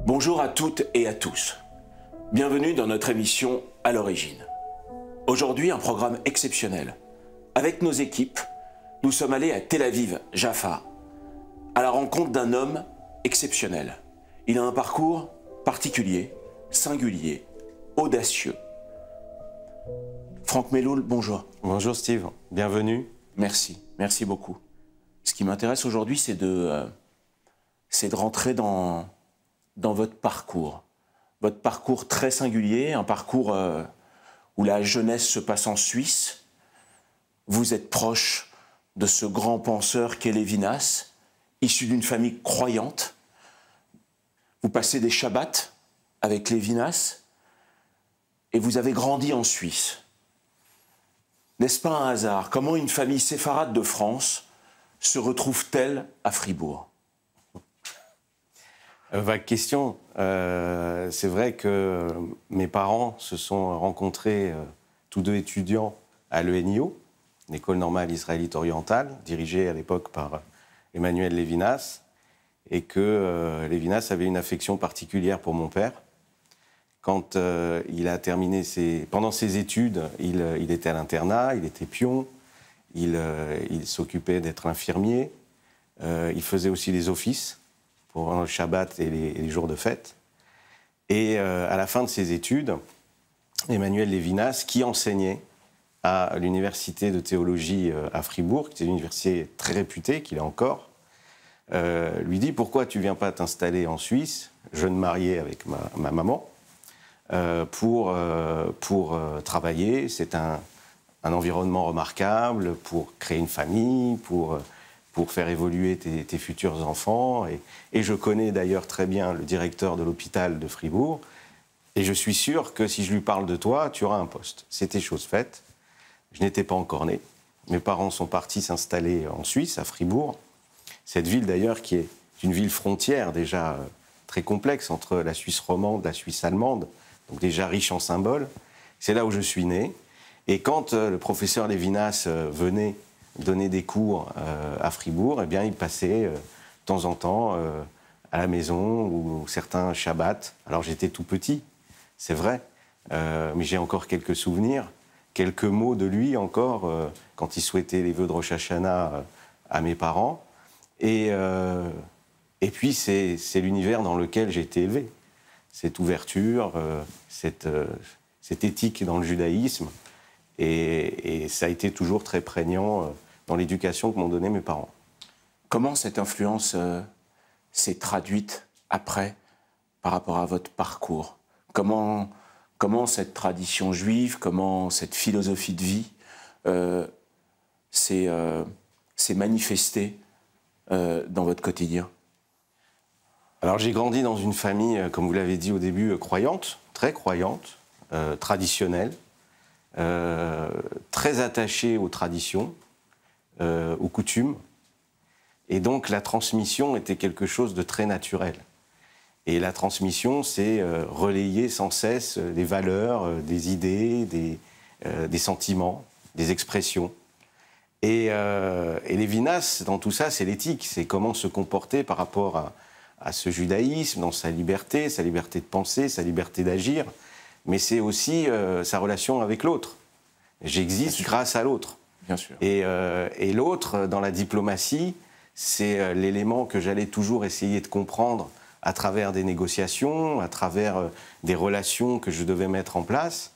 Bonjour à toutes et à tous. Bienvenue dans notre émission À l'origine. Aujourd'hui, un programme exceptionnel. Avec nos équipes, nous sommes allés à Tel Aviv, Jaffa, à la rencontre d'un homme exceptionnel. Il a un parcours particulier, singulier, audacieux. Franck Meloul, bonjour. Bonjour Steve, bienvenue. Merci, merci beaucoup. Ce qui m'intéresse aujourd'hui, c'est de rentrer dans votre parcours très singulier, un parcours où la jeunesse se passe en Suisse. Vous êtes proche de ce grand penseur qu'est Lévinas, issu d'une famille croyante. Vous passez des Shabbats avec Lévinas et vous avez grandi en Suisse. N'est-ce pas un hasard? Comment une famille séfarade de France se retrouve-t-elle à Fribourg? Vague question. C'est vrai que mes parents se sont rencontrés, tous deux étudiants, à l'ENIO, l'École normale israélite orientale, dirigée à l'époque par Emmanuel Lévinas, et que Lévinas avait une affection particulière pour mon père. Quand il a terminé pendant ses études, il était à l'internat, il était pion, il s'occupait d'être infirmier, il faisait aussi les offices pour le Shabbat et les jours de fête. Et à la fin de ses études, Emmanuel Lévinas, qui enseignait à l'université de théologie à Fribourg, qui était une université très réputée, qu'il est encore, lui dit « Pourquoi tu ne viens pas t'installer en Suisse, jeune marié avec ma maman, pour travailler. C'est un environnement remarquable pour créer une famille, pour faire évoluer tes futurs enfants. Et je connais d'ailleurs très bien le directeur de l'hôpital de Fribourg. Et je suis sûr que si je lui parle de toi, tu auras un poste. » C'était chose faite. Je n'étais pas encore né. Mes parents sont partis s'installer en Suisse, à Fribourg. Cette ville d'ailleurs qui est une ville frontière déjà très complexe entre la Suisse romande et la Suisse allemande, donc déjà riche en symboles. C'est là où je suis né. Et quand le professeur Lévinas venait donner des cours à Fribourg, eh bien, il passait de temps en temps à la maison ou certains Shabbats. Alors j'étais tout petit, c'est vrai, mais j'ai encore quelques souvenirs, quelques mots de lui encore, quand il souhaitait les vœux de Rosh Hashanah à mes parents. Et puis c'est l'univers dans lequel j'ai été élevé. Cette ouverture, cette éthique dans le judaïsme. Et ça a été toujours très prégnant dans l'éducation que m'ont donnée mes parents. Comment cette influence s'est traduite après par rapport à votre parcours? Comment cette tradition juive, comment cette philosophie de vie s'est manifestée dans votre quotidien? Alors j'ai grandi dans une famille, comme vous l'avez dit au début, croyante, très croyante, traditionnelle, très attachée aux traditions, aux coutumes. Et donc la transmission était quelque chose de très naturel. Et la transmission, c'est relayer sans cesse des valeurs, des idées, des sentiments, des expressions. Et Lévinas, dans tout ça, c'est l'éthique, c'est comment se comporter par rapport à ce judaïsme, dans sa liberté de penser, sa liberté d'agir, mais c'est aussi sa relation avec l'autre. J'existe grâce à l'autre. Bien sûr. Et l'autre, dans la diplomatie, c'est l'élément que j'allais toujours essayer de comprendre à travers des négociations, à travers des relations que je devais mettre en place.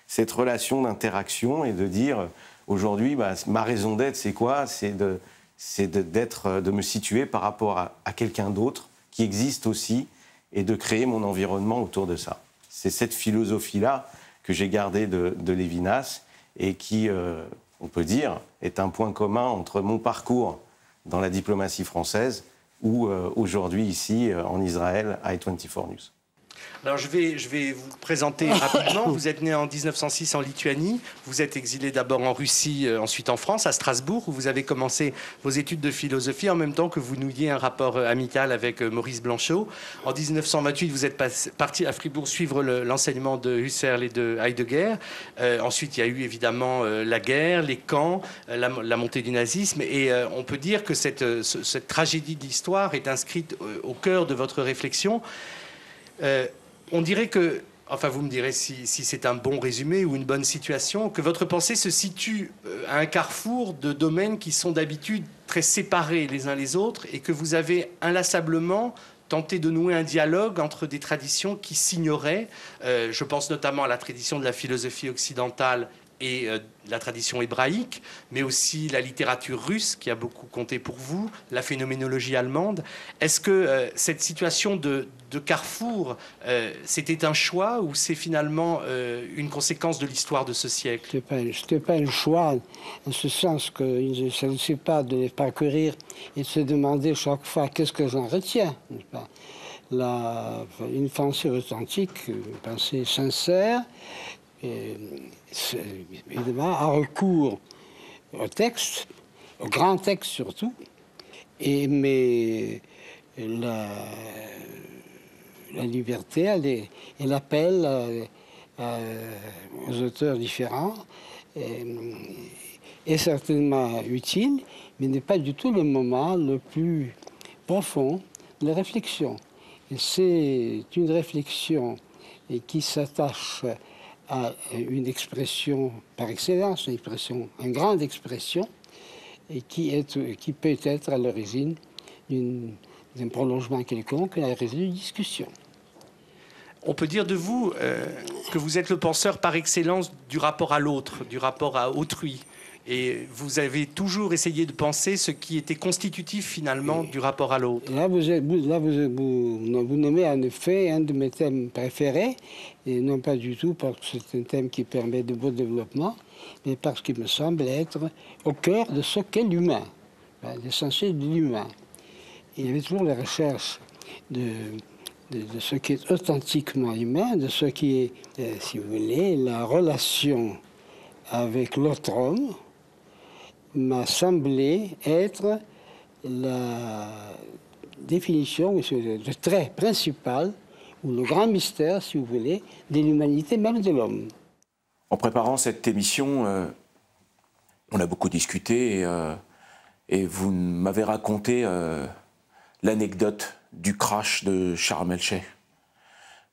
Cette relation d'interaction et de dire, aujourd'hui, ma raison d'être, c'est quoi? C'est de me situer par rapport à quelqu'un d'autre qui existe aussi et de créer mon environnement autour de ça. C'est cette philosophie-là que j'ai gardée de Lévinas et qui, on peut dire, est un point commun entre mon parcours dans la diplomatie française ou aujourd'hui ici en Israël à i24 News. Alors je vais vous présenter rapidement. Vous êtes né en 1906 en Lituanie. Vous êtes exilé d'abord en Russie, ensuite en France, à Strasbourg, où vous avez commencé vos études de philosophie en même temps que vous nouiez un rapport amical avec Maurice Blanchot. En 1928, vous êtes parti à Fribourg suivre l'enseignement de Husserl et de Heidegger. Ensuite, il y a eu évidemment la guerre, les camps, la montée du nazisme. Et on peut dire que cette tragédie de l'histoire est inscrite au cœur de votre réflexion. On dirait que, enfin vous me direz si c'est un bon résumé ou une bonne situation, que votre pensée se situe à un carrefour de domaines qui sont d'habitude très séparés les uns les autres et que vous avez inlassablement tenté de nouer un dialogue entre des traditions qui s'ignoraient. Je pense notamment à la tradition de la philosophie occidentale et la tradition hébraïque, mais aussi la littérature russe qui a beaucoup compté pour vous, la phénoménologie allemande. Est-ce que cette situation de carrefour, c'était un choix ou c'est finalement une conséquence de l'histoire de ce siècle? C'était pas un choix, en ce sens qu'il ne s'agissait pas de les parcourir et de se demander chaque fois qu'est-ce que j'en retiens. Une pensée authentique, une pensée sincère, évidemment, a recours au texte, au grand texte surtout, mais la liberté, elle appelle aux auteurs différents, est certainement utile, mais n'est pas du tout le moment le plus profond de la réflexion. Et c'est une réflexion qui s'attache à une expression par excellence, une grande expression, et qui peut être à l'origine d'un prolongement quelconque, à l'origine d'une discussion. On peut dire de vous que vous êtes le penseur par excellence du rapport à l'autre, du rapport à autrui. Et vous avez toujours essayé de penser ce qui était constitutif finalement du rapport à l'autre. Là, vous nommez en effet un de mes thèmes préférés, et non pas du tout parce que c'est un thème qui permet de beau développement, mais parce qu'il me semble être au cœur de ce qu'est l'humain, l'essentiel de l'humain. Il y avait toujours la recherche de ce qui est authentiquement humain, de ce qui est, si vous voulez, la relation avec l'autre homme, m'a semblé être la définition, le trait principal, ou le grand mystère, si vous voulez, de l'humanité, même de l'homme. En préparant cette émission, on a beaucoup discuté et vous m'avez raconté l'anecdote du crash de Sharm el-Sheikh.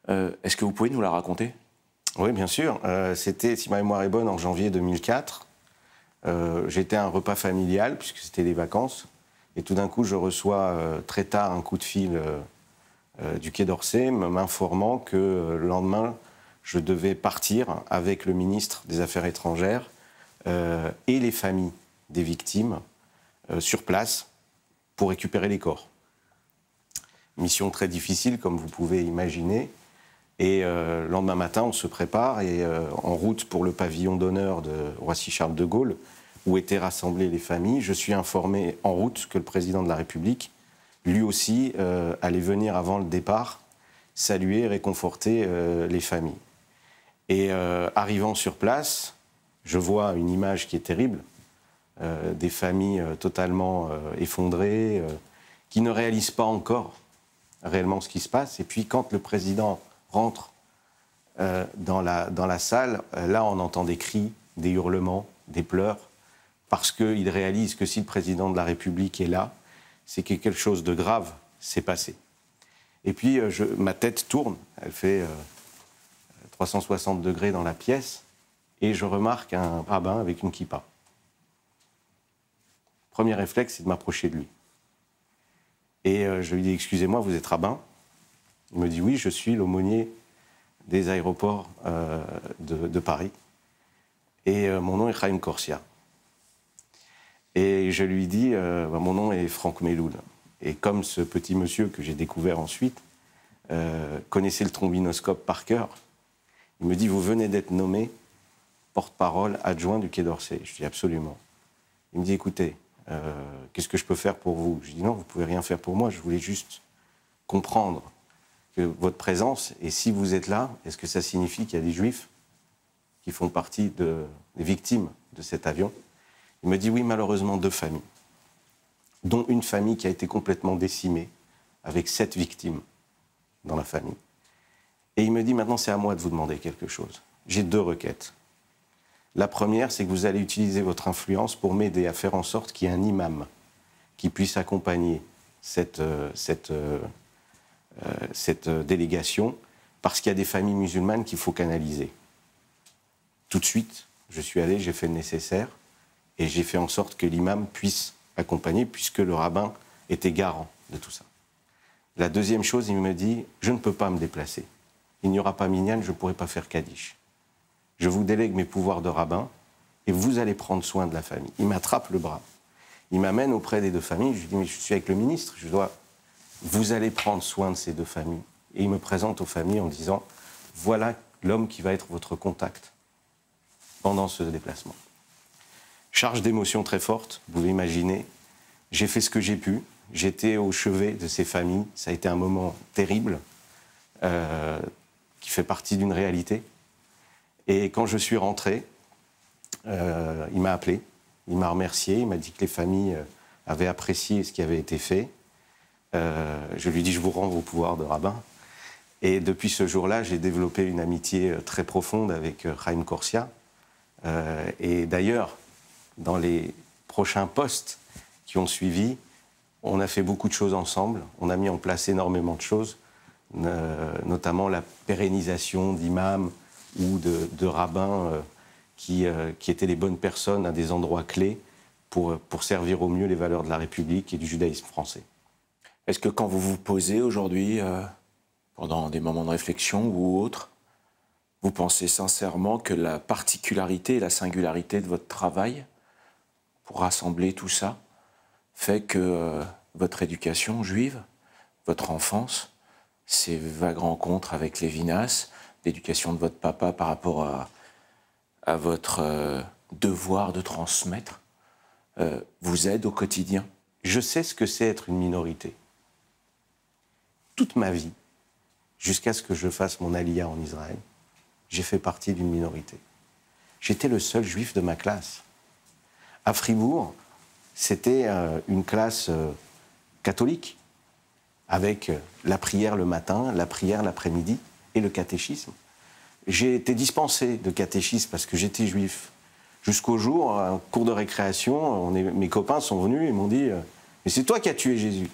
Est-ce que vous pouvez nous la raconter? Oui, bien sûr. C'était, si ma mémoire est bonne, en janvier 2004. J'étais à un repas familial, puisque c'était les vacances. Et tout d'un coup, je reçois très tard un coup de fil du Quai d'Orsay m'informant que le lendemain, je devais partir avec le ministre des Affaires étrangères et les familles des victimes sur place pour récupérer les corps. Mission très difficile, comme vous pouvez imaginer. Et le lendemain matin, on se prépare et en route pour le pavillon d'honneur de Roissy-Charles de Gaulle, où étaient rassemblées les familles, je suis informé en route que le président de la République, lui aussi, allait venir avant le départ saluer et réconforter les familles. Et arrivant sur place, je vois une image qui est terrible, des familles totalement effondrées, qui ne réalisent pas encore réellement ce qui se passe. Et puis quand le président rentre dans la salle, là on entend des cris, des hurlements, des pleurs, parce qu'il réalise que si le président de la République est là, c'est que quelque chose de grave s'est passé. Et puis ma tête tourne, elle fait 360 degrés dans la pièce, et je remarque un rabbin avec une kippa. Premier réflexe, c'est de m'approcher de lui. Et je lui dis, excusez-moi, vous êtes rabbin? Il me dit, oui, je suis l'aumônier des aéroports de Paris. Et mon nom est Chaim Corsia. Et je lui dis, mon nom est Franck Meloul. Et comme ce petit monsieur que j'ai découvert ensuite connaissait le trombinoscope par cœur, il me dit, vous venez d'être nommé porte-parole adjoint du Quai d'Orsay. Je dis, absolument. Il me dit, écoutez, qu'est-ce que je peux faire pour vous? Je dis, non, vous ne pouvez rien faire pour moi, je voulais juste comprendre que votre présence, et si vous êtes là, est-ce que ça signifie qu'il y a des Juifs qui font partie des victimes de cet avion? Il me dit, oui, malheureusement, 2 familles, dont une famille qui a été complètement décimée, avec 7 victimes dans la famille. Et il me dit, maintenant, c'est à moi de vous demander quelque chose. J'ai 2 requêtes. La première, c'est que vous allez utiliser votre influence pour m'aider à faire en sorte qu'il y ait un imam qui puisse accompagner cette cette délégation, parce qu'il y a des familles musulmanes qu'il faut canaliser. Tout de suite, je suis allé, j'ai fait le nécessaire, et j'ai fait en sorte que l'imam puisse accompagner, puisque le rabbin était garant de tout ça. La deuxième chose, il me dit, je ne peux pas me déplacer. Il n'y aura pas minyan, je ne pourrai pas faire Kaddish. Je vous délègue mes pouvoirs de rabbin, et vous allez prendre soin de la famille. Il m'attrape le bras. Il m'amène auprès des deux familles. Je lui dis, mais je suis avec le ministre, vous allez prendre soin de ces deux familles. Et il me présente aux familles en disant, voilà l'homme qui va être votre contact pendant ce déplacement. Charge d'émotions très forte, vous pouvez imaginer. J'ai fait ce que j'ai pu. J'étais au chevet de ces familles. Ça a été un moment terrible, qui fait partie d'une réalité. Et quand je suis rentré, il m'a appelé, il m'a remercié, il m'a dit que les familles avaient apprécié ce qui avait été fait. Je lui ai dit, je vous rends vos pouvoirs de rabbin. Et depuis ce jour-là, j'ai développé une amitié très profonde avec Chaim Corsia. Et d'ailleurs, dans les prochains postes qui ont suivi, on a fait beaucoup de choses ensemble. On a mis en place énormément de choses, notamment la pérennisation d'imams ou de rabbins qui étaient les bonnes personnes à des endroits clés pour servir au mieux les valeurs de la République et du judaïsme français. Est-ce que quand vous vous posez aujourd'hui, pendant des moments de réflexion ou autres, vous pensez sincèrement que la particularité et la singularité de votre travail, pour rassembler tout ça, fait que votre éducation juive, votre enfance, ces vagues rencontres avec Lévinas, l'éducation de votre papa par rapport à votre devoir de transmettre, vous aide au quotidien? Je sais ce que c'est être une minorité. Toute ma vie, jusqu'à ce que je fasse mon aliyah en Israël, j'ai fait partie d'une minorité. J'étais le seul juif de ma classe. À Fribourg, c'était une classe catholique, avec la prière le matin, la prière l'après-midi et le catéchisme. J'ai été dispensé de catéchisme parce que j'étais juif. Jusqu'au jour, à un cours de récréation, mes copains sont venus et m'ont dit « Mais c'est toi qui as tué Jésus !»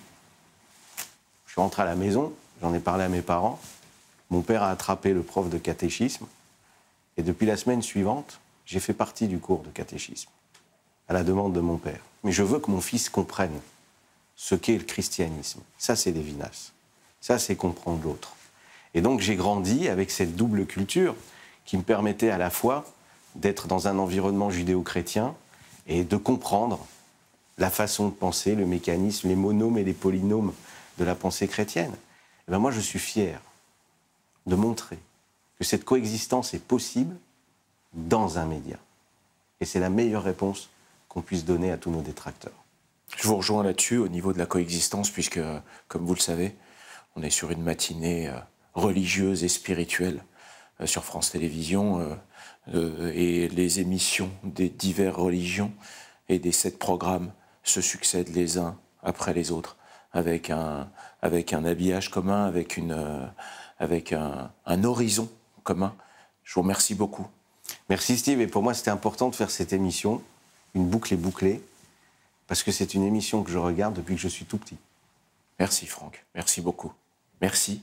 Je suis rentré à la maison, j'en ai parlé à mes parents. Mon père a attrapé le prof de catéchisme. Et depuis la semaine suivante, j'ai fait partie du cours de catéchisme, à la demande de mon père. Mais je veux que mon fils comprenne ce qu'est le christianisme. Ça, c'est Lévinas. Ça, c'est comprendre l'autre. Et donc, j'ai grandi avec cette double culture qui me permettait à la fois d'être dans un environnement judéo-chrétien et de comprendre la façon de penser, le mécanisme, les monomes et les polynômes de la pensée chrétienne. Et bien moi, je suis fier de montrer que cette coexistence est possible dans un média. Et c'est la meilleure réponse qu'on puisse donner à tous nos détracteurs. Je vous rejoins là-dessus au niveau de la coexistence, puisque, comme vous le savez, on est sur une matinée religieuse et spirituelle sur France Télévisions, et les émissions des diverses religions et des 7 programmes se succèdent les uns après les autres, avec un habillage commun, avec un horizon commun. Je vous remercie beaucoup. Merci Steve, et pour moi c'était important de faire cette émission, une boucle est bouclée, parce que c'est une émission que je regarde depuis que je suis tout petit. Merci Franck, merci beaucoup. Merci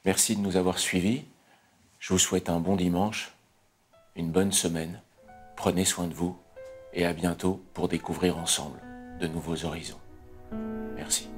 de nous avoir suivis. Je vous souhaite un bon dimanche, une bonne semaine. Prenez soin de vous et à bientôt pour découvrir ensemble de nouveaux horizons. Merci.